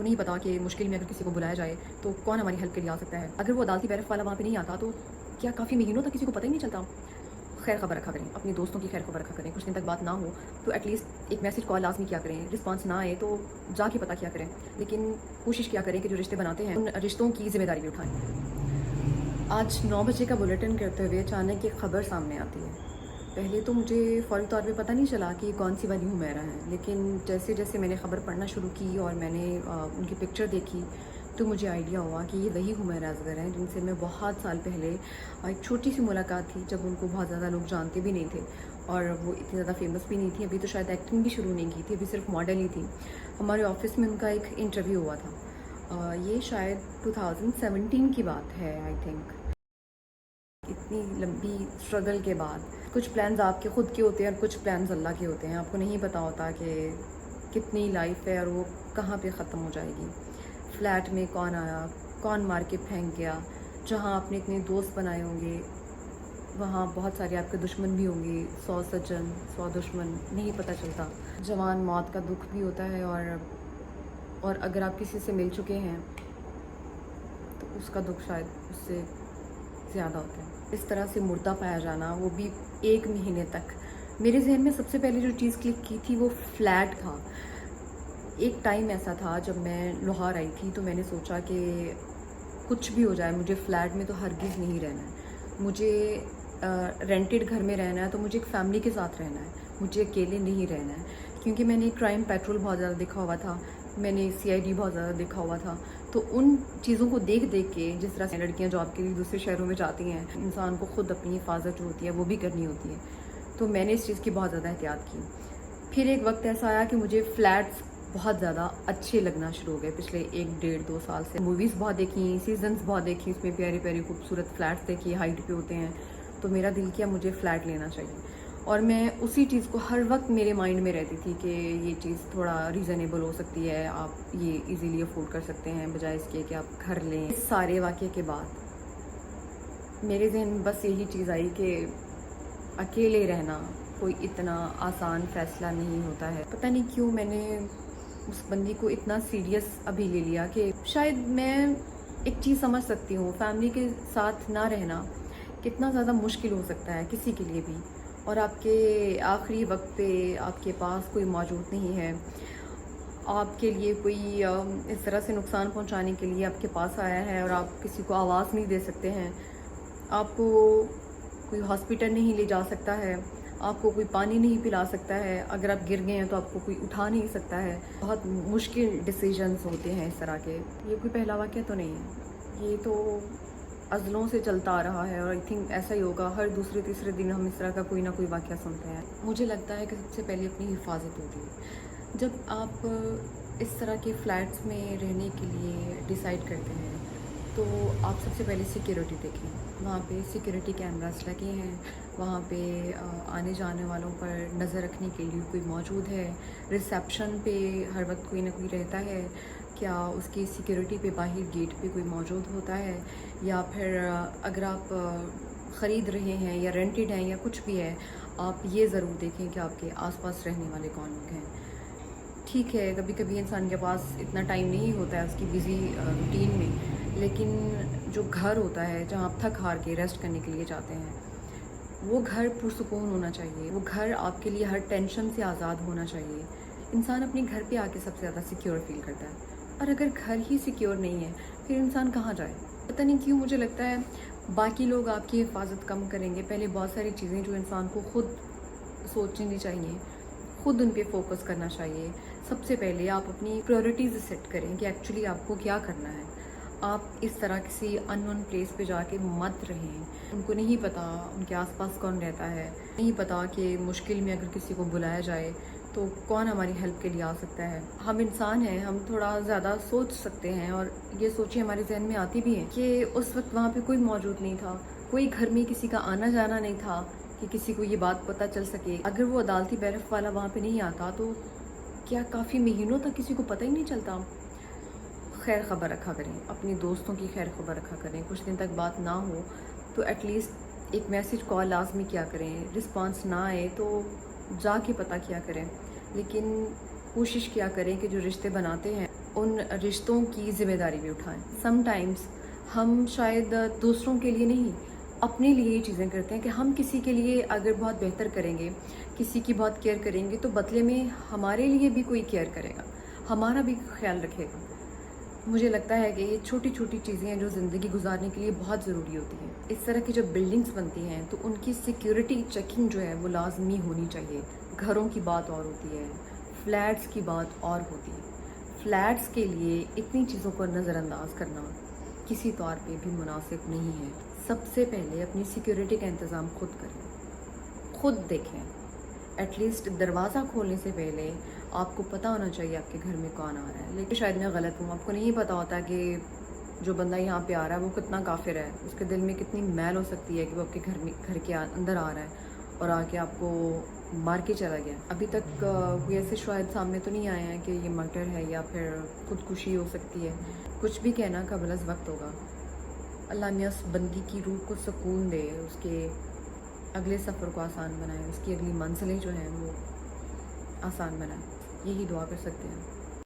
نہیں پتا کہ مشکل میں اگر کسی کو بلایا جائے تو کون ہماری ہیلپ کے لیے آ سکتا ہے. اگر وہ عدالتی بیرف والا وہاں پہ نہیں آتا تو کیا کافی مہینوں تک کسی کو پتہ ہی نہیں چلتا. خیر خبر رکھا کریں, اپنے دوستوں کی خیر خبر رکھا کریں. کچھ دن تک بات نہ ہو تو ایٹ لیسٹ ایک میسج کال لازمی کیا کریں. رسپانس نہ آئے تو جا کے پتہ کیا کریں, لیکن کوشش کیا کریں کہ جو رشتے بناتے ہیں ان رشتوں کی ذمہ داری بھی اٹھائیں. آج 9 بجے کا بلیٹن کرتے ہوئے اچانک ایک خبر سامنے آتی ہے. پہلے تو مجھے فوری طور پہ پتہ نہیں چلا کہ کون سی والی حمیرہ ہے, لیکن جیسے جیسے میں نے خبر پڑھنا شروع کی اور میں نے ان کی پکچر دیکھی تو مجھے آئیڈیا ہوا کہ یہ وہی حمیرہ اصغر ہیں جن سے میں بہت سال پہلے ایک چھوٹی سی ملاقات تھی, جب ان کو بہت زیادہ لوگ جانتے بھی نہیں تھے اور وہ اتنی زیادہ فیمس بھی نہیں تھی. ابھی تو شاید ایکٹنگ بھی شروع نہیں کی تھی, ابھی صرف ماڈل ہی تھی. ہمارے آفس میں ان کا ایک انٹرویو ہوا تھا. یہ شاید 2017 کی بات ہے آئی تھنک. اتنی لمبی اسٹرگل کے بعد کچھ پلانز آپ کے خود کے ہوتے ہیں اور کچھ پلانز اللہ کے ہوتے ہیں. آپ کو نہیں پتہ ہوتا کہ کتنی لائف ہے اور وہ کہاں پہ ختم ہو جائے گی. فلیٹ میں کون آیا, کون مار کے پھینک گیا. جہاں آپ نے اتنے دوست بنائے ہوں گے وہاں بہت سارے آپ کے دشمن بھی ہوں گے. 100 سجن 100 دشمن, نہیں پتہ چلتا. جوان موت کا دکھ بھی ہوتا ہے اور اگر آپ کسی سے مل چکے ہیں تو اس کا دکھ شاید اس سے زیادہ ہوتا ہے. اس طرح سے مردہ پایا جانا, وہ بھی 1 مہینے تک. میرے ذہن میں سب سے پہلے جو چیز کلک کی تھی وہ فلیٹ تھا. ایک ٹائم ایسا تھا جب میں لاہور آئی تھی تو میں نے سوچا کہ کچھ بھی ہو جائے مجھے فلیٹ میں تو ہرگز نہیں رہنا ہے. مجھے رینٹڈ گھر میں رہنا ہے تو مجھے ایک فیملی کے ساتھ رہنا ہے, مجھے اکیلے نہیں رہنا ہے. کیونکہ میں نے کرائم پیٹرول بہت زیادہ دیکھا ہوا تھا, میں نے CID بہت زیادہ دیکھا ہوا تھا. تو ان چیزوں کو دیکھ کے جس طرح سے لڑکیاں جاب کے لیے دوسرے شہروں میں جاتی ہیں, انسان کو خود اپنی حفاظت جو ہوتی ہے وہ بھی کرنی ہوتی ہے. تو میں نے اس چیز کی بہت زیادہ احتیاط کی. پھر ایک وقت ایسا آیا کہ مجھے فلیٹس بہت زیادہ اچھے لگنا شروع ہو گئے. پچھلے 1 1.5 2 سال سے موویز بہت دیکھی, سیزنز بہت دیکھی, اس میں پیاری پیاری خوبصورت فلیٹس دیکھی, ہائٹ پہ ہوتے ہیں. تو میرا دل کیا مجھے فلیٹ لینا چاہیے. اور میں اسی چیز کو ہر وقت میرے مائنڈ میں رہتی تھی کہ یہ چیز تھوڑا ریزنیبل ہو سکتی ہے, آپ یہ ایزیلی افورڈ کر سکتے ہیں بجائے اس کے کہ آپ گھر لیں. اس سارے واقعے کے بعد میرے ذہن بس یہی چیز آئی کہ اکیلے رہنا کوئی اتنا آسان فیصلہ نہیں ہوتا ہے. پتہ نہیں کیوں میں نے اس بندی کو اتنا سیریس ابھی لے لیا کہ شاید میں ایک چیز سمجھ سکتی ہوں, فیملی کے ساتھ نہ رہنا کتنا زیادہ مشکل ہو سکتا ہے کسی کے لیے بھی, اور آپ کے آخری وقت پہ آپ کے پاس کوئی موجود نہیں ہے, آپ کے لیے کوئی اس طرح سے نقصان پہنچانے کے لیے آپ کے پاس آیا ہے اور آپ کسی کو آواز نہیں دے سکتے ہیں. آپ کو کوئی ہاسپٹل نہیں لے جا سکتا ہے, آپ کو کوئی پانی نہیں پلا سکتا ہے, اگر آپ گر گئے ہیں تو آپ کو کوئی اٹھا نہیں سکتا ہے. بہت مشکل ڈیسیجنز ہوتے ہیں اس طرح کے. یہ کوئی پہلا واقعہ تو نہیں ہے, یہ تو ازلوں سے چلتا آ رہا ہے اور آئی تھنک ایسا ہی ہوگا. ہر دوسرے تیسرے دن ہم اس طرح کا کوئی نہ کوئی واقعہ سنتے ہیں. مجھے لگتا ہے کہ سب سے پہلے اپنی حفاظت ہوتی ہے. جب آپ اس طرح کے فلیٹس میں رہنے کے لیے ڈیسائیڈ کرتے ہیں تو آپ سب سے پہلے سیکیورٹی دیکھیں. وہاں پہ سیکیورٹی کیمراز لگے ہیں, وہاں پہ آنے جانے والوں پر نظر رکھنے کے لیے کوئی موجود ہے. ریسیپشن پہ ہر وقت کوئی نہ کوئی رہتا ہے. کیا اس کی سیکیورٹی پہ باہر گیٹ پہ کوئی موجود ہوتا ہے, یا پھر اگر آپ خرید رہے ہیں یا رینٹڈ ہیں یا کچھ بھی ہے, آپ یہ ضرور دیکھیں کہ آپ کے آس پاس رہنے والے کون لوگ ہیں. ٹھیک ہے کبھی کبھی انسان کے پاس اتنا ٹائم نہیں ہوتا ہے اس کی بزی روٹین میں, لیکن جو گھر ہوتا ہے جہاں آپ تھک ہار کے ریسٹ کرنے کے لیے جاتے ہیں وہ گھر پرسکون ہونا چاہیے. وہ گھر آپ کے لیے ہر ٹینشن سے آزاد ہونا چاہیے. انسان اپنے گھر پہ آ کے سب سے زیادہ سیکیور فیل کرتا ہے, اور اگر گھر ہی سیکیور نہیں ہے پھر انسان کہاں جائے. پتہ نہیں کیوں مجھے لگتا ہے باقی لوگ آپ کی حفاظت کم کریں گے. پہلے بہت ساری چیزیں جو انسان کو خود سوچنی چاہیے, خود ان پہ فوکس کرنا چاہیے. سب سے پہلے آپ اپنی پریورٹیز سیٹ کریں کہ ایکچولی آپ کو کیا کرنا ہے. آپ اس طرح کسی ان نون پلیس پہ جا کے مت رہیں. ان کو نہیں پتہ ان کے آس پاس کون رہتا ہے, نہیں پتہ کہ مشکل میں اگر کسی کو بلایا جائے تو کون ہماری ہیلپ کے لیے آ سکتا ہے. ہم انسان ہیں, ہم تھوڑا زیادہ سوچ سکتے ہیں, اور یہ سوچیں ہمارے ذہن میں آتی بھی ہیں کہ اس وقت وہاں پہ کوئی موجود نہیں تھا, کوئی گھر میں کسی کا آنا جانا نہیں تھا کہ کسی کو یہ بات پتہ چل سکے. اگر وہ عدالتی بیرف والا وہاں پہ نہیں آتا تو کیا کافی مہینوں تک کسی کو پتہ ہی نہیں چلتا. خیر خبر رکھا کریں, اپنے دوستوں کی خیر خبر رکھا کریں. کچھ دن تک بات نہ ہو تو ایٹ لیسٹ ایک میسج کال لازمی کیا کریں. رسپانس نہ آئے تو جا کے پتہ کیا کریں, لیکن کوشش کیا کریں کہ جو رشتے بناتے ہیں ان رشتوں کی ذمہ داری بھی اٹھائیں. سم ٹائمز ہم شاید دوسروں کے لیے نہیں اپنے لیے یہ چیزیں کرتے ہیں کہ ہم کسی کے لیے اگر بہت بہتر کریں گے, کسی کی بہت کیئر کریں گے, تو بدلے میں ہمارے لیے بھی کوئی کیئر کرے گا, ہمارا بھی خیال رکھے گا. مجھے لگتا ہے کہ یہ چھوٹی چھوٹی چیزیں ہیں جو زندگی گزارنے کے لیے بہت ضروری ہوتی ہیں. اس طرح کی جب بلڈنگز بنتی ہیں تو ان کی سیکیورٹی چیکنگ جو ہے وہ لازمی ہونی چاہیے. گھروں کی بات اور ہوتی ہے, فلیٹس کی بات اور ہوتی ہے. فلیٹس کے لیے اتنی چیزوں کو نظر انداز کرنا کسی طور پہ بھی مناسب نہیں ہے. سب سے پہلے اپنی سیکیورٹی کا انتظام خود کریں, خود دیکھیں. ایٹ لیسٹ دروازہ کھولنے سے پہلے آپ کو پتہ ہونا چاہیے آپ کے گھر میں کون آ رہا ہے. لیکن شاید میں غلط ہوں, آپ کو نہیں پتہ ہوتا کہ جو بندہ یہاں پہ آ رہا ہے وہ کتنا کافر ہے, اس کے دل میں کتنی میل ہو سکتی ہے کہ وہ آپ کے گھر کے اندر آ رہا ہے اور آ کے آپ کو مار کے چلا گیا. ابھی تک کوئی ایسے شاید سامنے تو نہیں آئے ہیں کہ یہ مرڈر ہے یا پھر خودکشی ہو سکتی ہے. کچھ بھی کہنا قبل از وقت ہوگا. اللہ میاں اس بندی کی روح کو سکون دے, اس کے اگلے سفر کو آسان بنائے, اس کی اگلی منزلیں جو ہیں وہ آسان بنائے. یہی دعا کر سکتے ہیں.